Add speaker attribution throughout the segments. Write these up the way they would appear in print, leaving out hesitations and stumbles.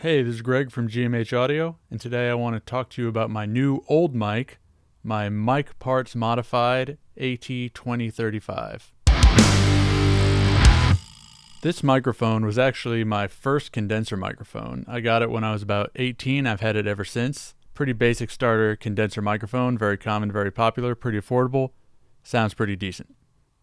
Speaker 1: Hey, this is Greg from GMH Audio, and today I want to talk to you about my new old mic, my Mic Parts Modified AT2035. This microphone was actually my first condenser microphone. I got it when I was about 18. I've had it ever since. Pretty basic starter condenser microphone, very common, very popular, pretty affordable, sounds pretty decent.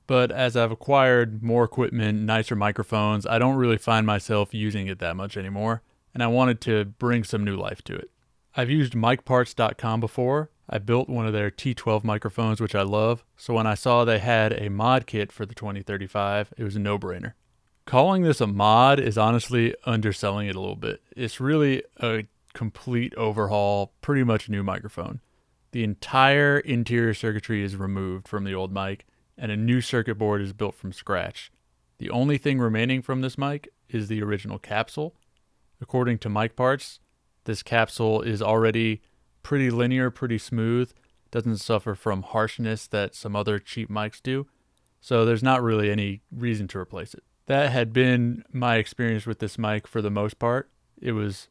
Speaker 1: But as I've acquired more equipment, nicer microphones, I don't really find myself using it that much anymore, and I wanted to bring some new life to it. I've used micparts.com before. I built one of their T12 microphones, which I love, so when I saw they had a mod kit for the 2035, it was a no-brainer. Calling this a mod is honestly underselling it a little bit. It's really a complete overhaul, pretty much new microphone. The entire interior circuitry is removed from the old mic, and a new circuit board is built from scratch. The only thing remaining from this mic is the original capsule. According to Mic Parts, this capsule is already pretty linear, pretty smooth, doesn't suffer from harshness that some other cheap mics do, so there's not really any reason to replace it. That had been my experience with this mic for the most part. It was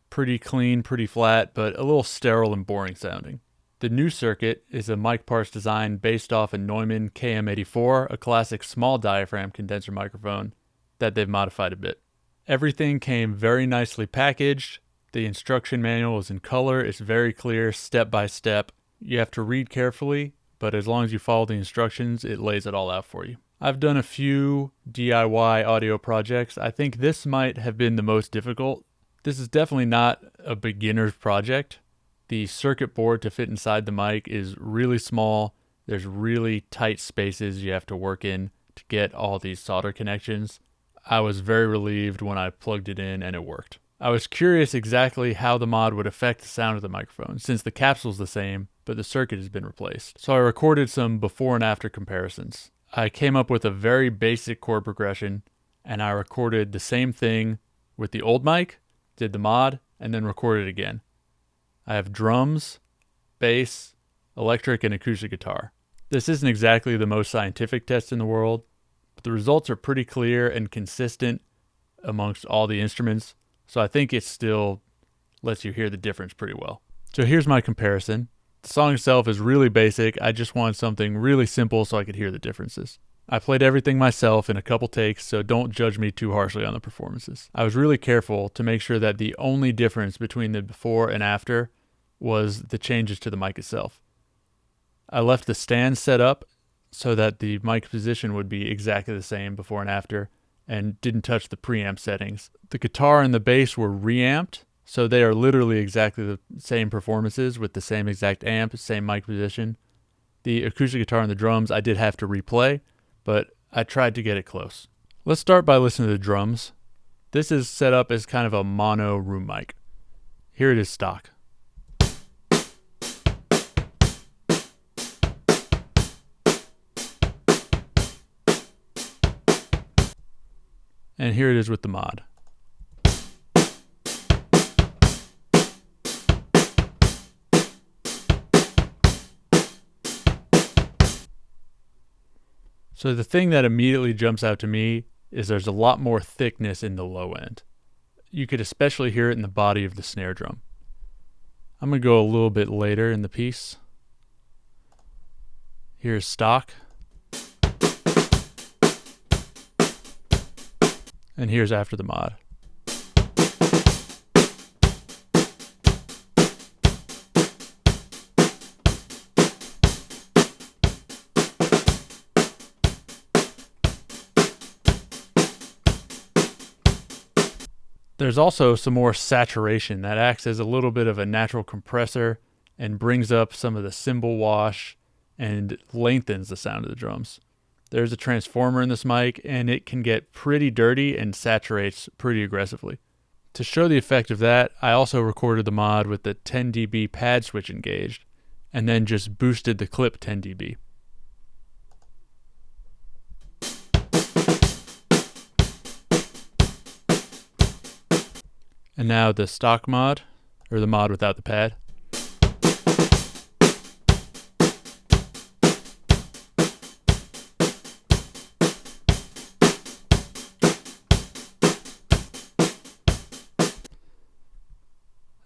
Speaker 1: pretty clean, pretty flat, but a little sterile and boring sounding. The new circuit is a Mic Parts design based off a Neumann KM84, a classic small diaphragm condenser microphone that they've modified a bit. Everything came very nicely packaged. The instruction manual is in color. It's very clear, step by step. You have to read carefully, but as long as you follow the instructions, it lays it all out for you. I've done a few DIY audio projects. I think this might have been the most difficult. This is definitely not a beginner's project. The circuit board to fit inside the mic is really small. There's really tight spaces you have to work in to get all these solder connections. I was very relieved when I plugged it in and it worked. I was curious exactly how the mod would affect the sound of the microphone, since the capsule's the same, but the circuit has been replaced. So I recorded some before and after comparisons. I came up with a very basic chord progression, and I recorded the same thing with the old mic, did the mod, and then recorded again. I have drums, bass, electric, and acoustic guitar. This isn't exactly the most scientific test in the world, but the results are pretty clear and consistent amongst all the instruments, so I think it still lets you hear the difference pretty well. So here's my comparison. The song itself is really basic. I just wanted something really simple so I could hear the differences. I played everything myself in a couple takes, so don't judge me too harshly on the performances. I was really careful to make sure that the only difference between the before and after was the changes to the mic itself. I left the stand set up so that the mic position would be exactly the same before and after, and didn't touch the preamp settings. The guitar and the bass were reamped, so they are literally exactly the same performances with the same exact amp, same mic position. The acoustic guitar and the drums I did have to replay, but I tried to get it close. Let's start by listening to the drums. This is set up as kind of a mono room mic. Here it is stock. And here it is with the mod. So the thing that immediately jumps out to me is there's a lot more thickness in the low end. You could especially hear it in the body of the snare drum. I'm going to go a little bit later in the piece. Here's stock. And here's after the mod. There's also some more saturation that acts as a little bit of a natural compressor and brings up some of the cymbal wash and lengthens the sound of the drums. There's a transformer in this mic, and it can get pretty dirty and saturates pretty aggressively. To show the effect of that, I also recorded the mod with the 10 dB pad switch engaged, and then just boosted the clip 10 dB. And now the stock mod, or the mod without the pad.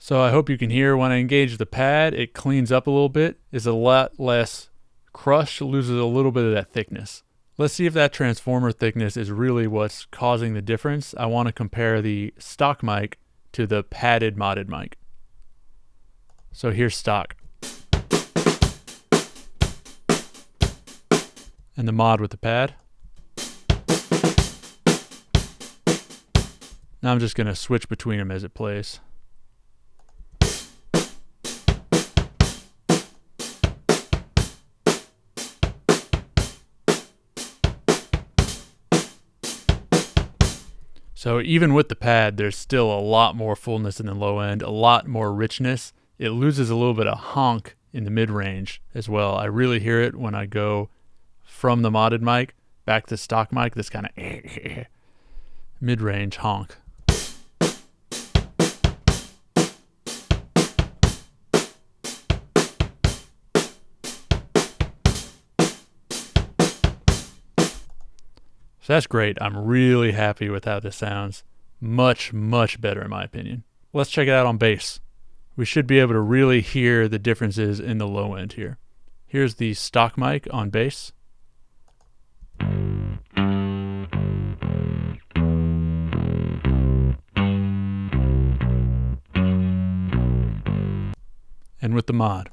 Speaker 1: So I hope you can hear when I engage the pad, it cleans up a little bit. It's a lot less crush, loses a little bit of that thickness. Let's see if that transformer thickness is really what's causing the difference. I want to compare the stock mic to the padded modded mic. So here's stock. And the mod with the pad. Now I'm just going to switch between them as it plays. So even with the pad, there's still a lot more fullness in the low end, a lot more richness. It loses a little bit of honk in the mid-range as well. I really hear it when I go from the modded mic back to stock mic, this kind of mid-range honk. So that's great. I'm really happy with how this sounds. Much, much better in my opinion. Let's check it out on bass. We should be able to really hear the differences in the low end here. Here's the stock mic on bass. And with the mod.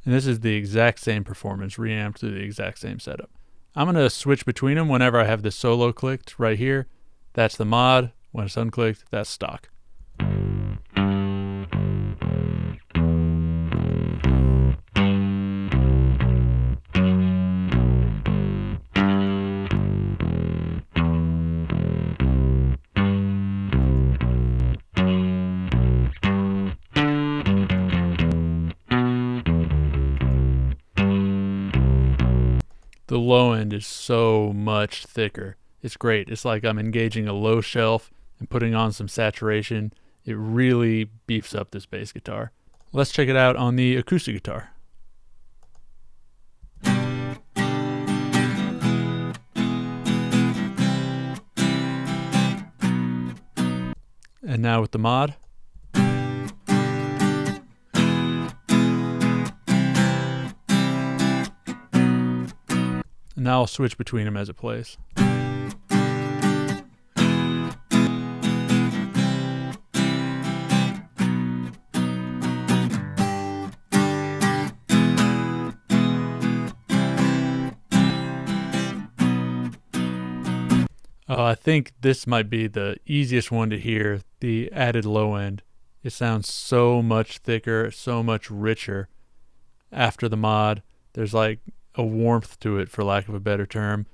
Speaker 1: And this is the exact same performance, reamped to the exact same setup. I'm going to switch between them whenever I have the solo clicked right here. That's the mod. When it's unclicked, that's stock. The low end is so much thicker. It's great. It's like I'm engaging a low shelf and putting on some saturation. It really beefs up this bass guitar. Let's check it out on the acoustic guitar. And now with the mod. Now I'll switch between them as it plays. I think this might be the easiest one to hear, the added low end. It sounds so much thicker, so much richer after the mod. There's like a warmth to it, for lack of a better term.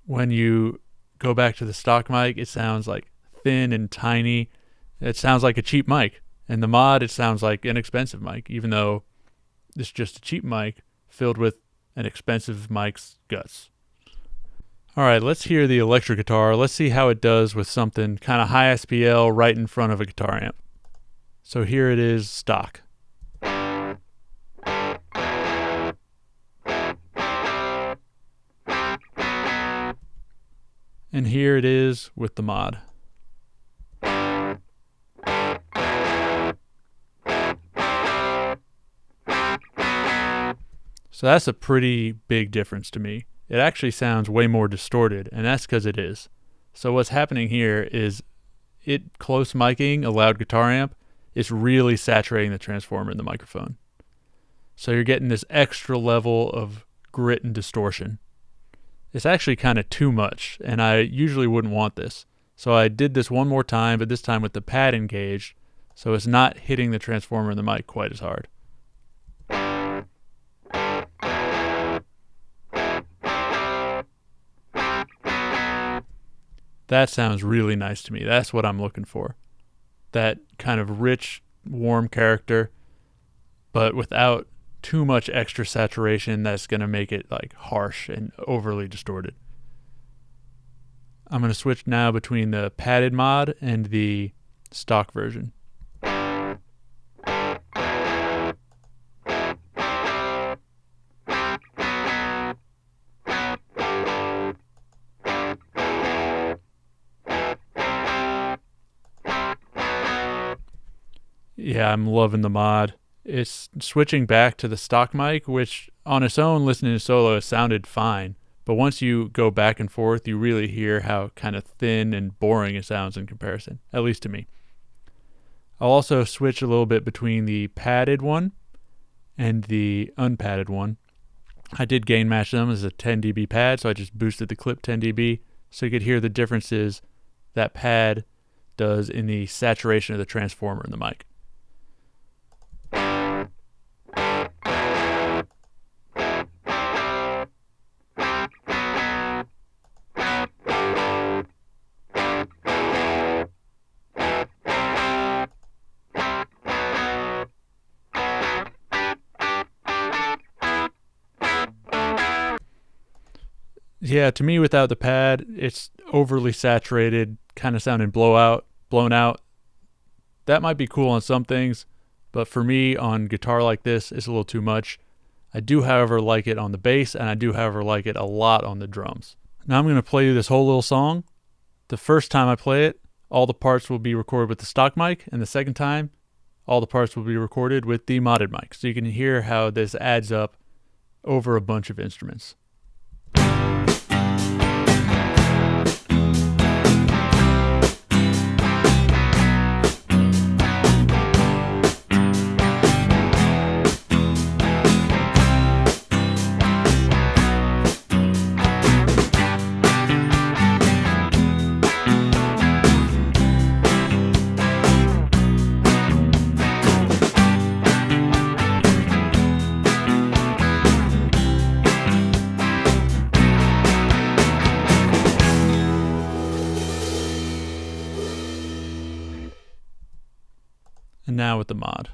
Speaker 1: When you go back to the stock mic, it sounds like thin and tiny. It sounds like a cheap mic. And the mod, it sounds like an expensive mic, even though it's just a cheap mic filled with an expensive mic's guts. All right, let's hear the electric guitar. Let's see how it does with something kind of high SPL right in front of a guitar amp. So here it is, stock. And here it is with the mod. So that's a pretty big difference to me. It actually sounds way more distorted, and that's because it is. So what's happening here is it close miking a loud guitar amp is really saturating the transformer in the microphone. So you're getting this extra level of grit and distortion. It's actually kind of too much, and I usually wouldn't want this. So I did this one more time, but this time with the pad engaged, so it's not hitting the transformer in the mic quite as hard. That sounds really nice to me. That's what I'm looking for. That kind of rich, warm character, but without too much extra saturation that's going to make it like harsh and overly distorted. I'm going to switch now between the padded mod and the stock version. Yeah, I'm loving the mod. It's switching back to the stock mic, which on its own, listening to solo, sounded fine. But once you go back and forth, you really hear how kind of thin and boring it sounds in comparison, at least to me. I'll also switch a little bit between the padded one and the unpadded one. I did gain match them as a 10 dB pad, so I just boosted the clip 10 dB so you could hear the differences that pad does in the saturation of the transformer in the mic. Yeah, to me, without the pad, it's overly saturated, kind of sounding blown out. That might be cool on some things, but for me, on guitar like this, it's a little too much. I do, however, like it on the bass, and I do, however, like it a lot on the drums. Now I'm going to play you this whole little song. The first time I play it, all the parts will be recorded with the stock mic, and the second time, all the parts will be recorded with the modded mic. So you can hear how this adds up over a bunch of instruments. And now with the mod.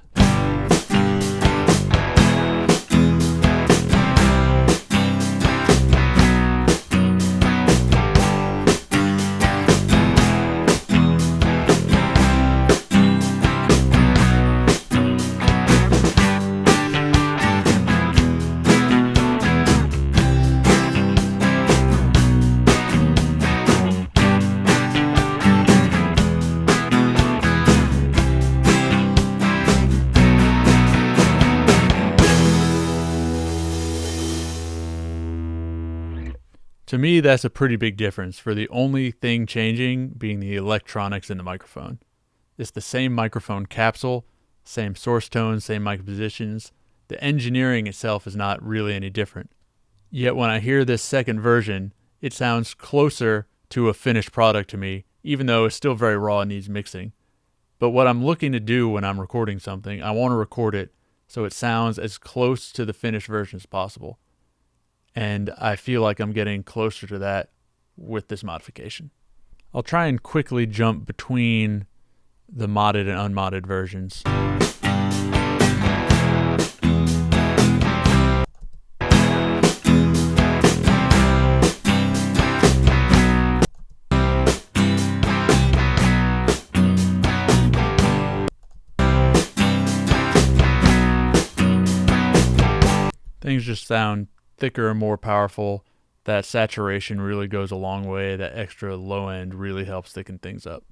Speaker 1: To me, that's a pretty big difference, for the only thing changing being the electronics in the microphone. It's the same microphone capsule, same source tones, same mic positions. The engineering itself is not really any different. Yet when I hear this second version, it sounds closer to a finished product to me, even though it's still very raw and needs mixing. But what I'm looking to do when I'm recording something, I want to record it so it sounds as close to the finished version as possible. And I feel like I'm getting closer to that with this modification. I'll try and quickly jump between the modded and unmodded versions. Things just sound thicker and more powerful. That saturation really goes a long way. That extra low end really helps thicken things up.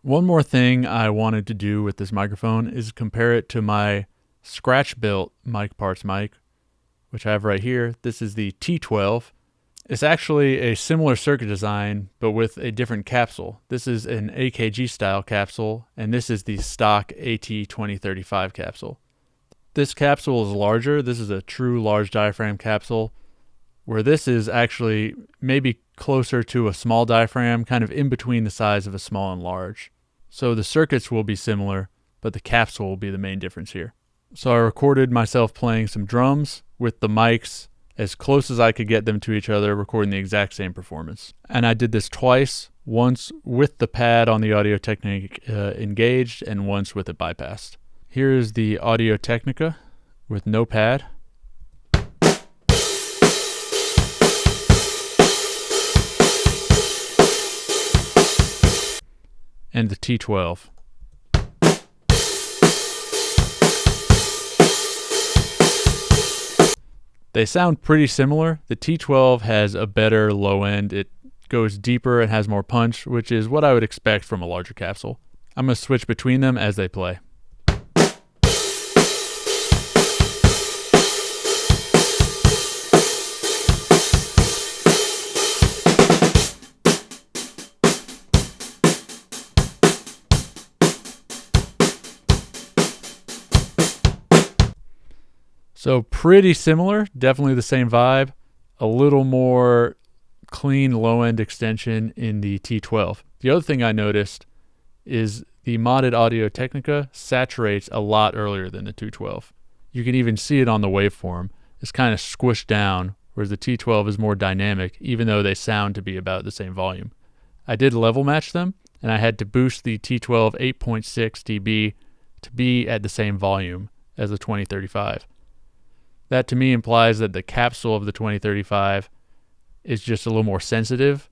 Speaker 1: One more thing I wanted to do with this microphone is compare it to my scratch built mic parts mic, which I have right here. This is the T12. It's actually a similar circuit design, but with a different capsule. This is an AKG style capsule, and this is the stock AT2035 capsule. This capsule is larger. This is a true large diaphragm capsule, where this is actually maybe closer to a small diaphragm, kind of in between the size of a small and large. So the circuits will be similar, but the capsule will be the main difference here. So I recorded myself playing some drums with the mics as close as I could get them to each other, recording the exact same performance. And I did this twice, once with the pad on the Audio-Technica engaged and once with it bypassed. Here is the Audio-Technica with no pad. And the T12. They sound pretty similar. The T12 has a better low end. It goes deeper and has more punch, which is what I would expect from a larger capsule. I'm going to switch between them as they play. So pretty similar, definitely the same vibe. A little more clean low-end extension in the T12. The other thing I noticed is the modded Audio-Technica saturates a lot earlier than the 212. You can even see it on the waveform. It's kind of squished down, whereas the T12 is more dynamic, even though they sound to be about the same volume. I did level match them, and I had to boost the T12 8.6 dB to be at the same volume as the 2035. That to me implies that the capsule of the 2035 is just a little more sensitive,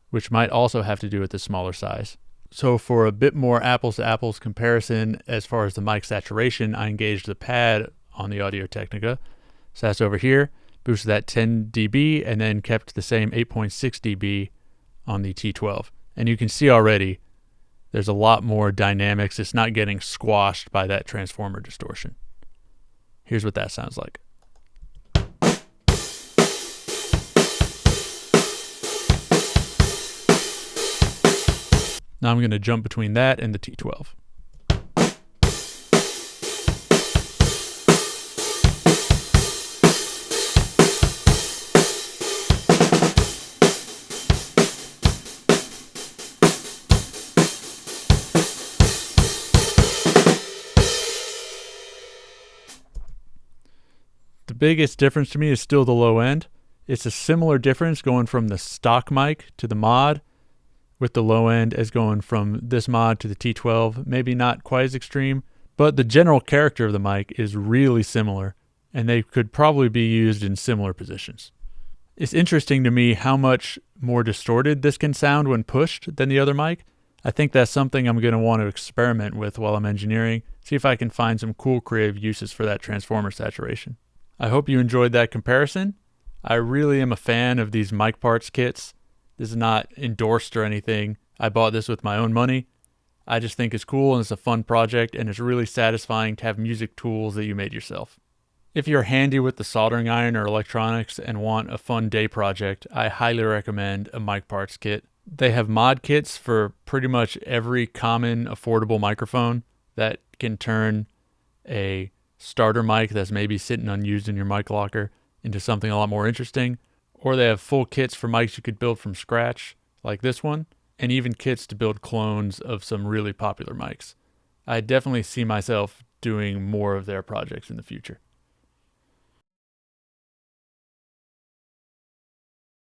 Speaker 1: which might also have to do with the smaller size. So for a bit more apples to apples comparison as far as the mic saturation, I engaged the pad on the Audio-Technica. So that's over here, boosted that 10 dB, and then kept the same 8.6 dB on the T12. And you can see already there's a lot more dynamics. It's not getting squashed by that transformer distortion. Here's what that sounds like. Now I'm going to jump between that and the T12. The biggest difference to me is still the low end. It's a similar difference going from the stock mic to the mod, with the low end as going from this mod to the T12, maybe not quite as extreme, but the general character of the mic is really similar, and they could probably be used in similar positions. It's interesting to me how much more distorted this can sound when pushed than the other mic. I think that's something I'm going to want to experiment with while I'm engineering, see if I can find some cool creative uses for that transformer saturation. I hope you enjoyed that comparison. I really am a fan of these mic parts kits. This is not endorsed or anything. I bought this with my own money. I just think it's cool and it's a fun project, and it's really satisfying to have music tools that you made yourself. If you're handy with the soldering iron or electronics and want a fun day project, I highly recommend a mic parts kit. They have mod kits for pretty much every common affordable microphone that can turn a starter mic that's maybe sitting unused in your mic locker into something a lot more interesting. Or they have full kits for mics you could build from scratch, like this one, and even kits to build clones of some really popular mics. I definitely see myself doing more of their projects in the future.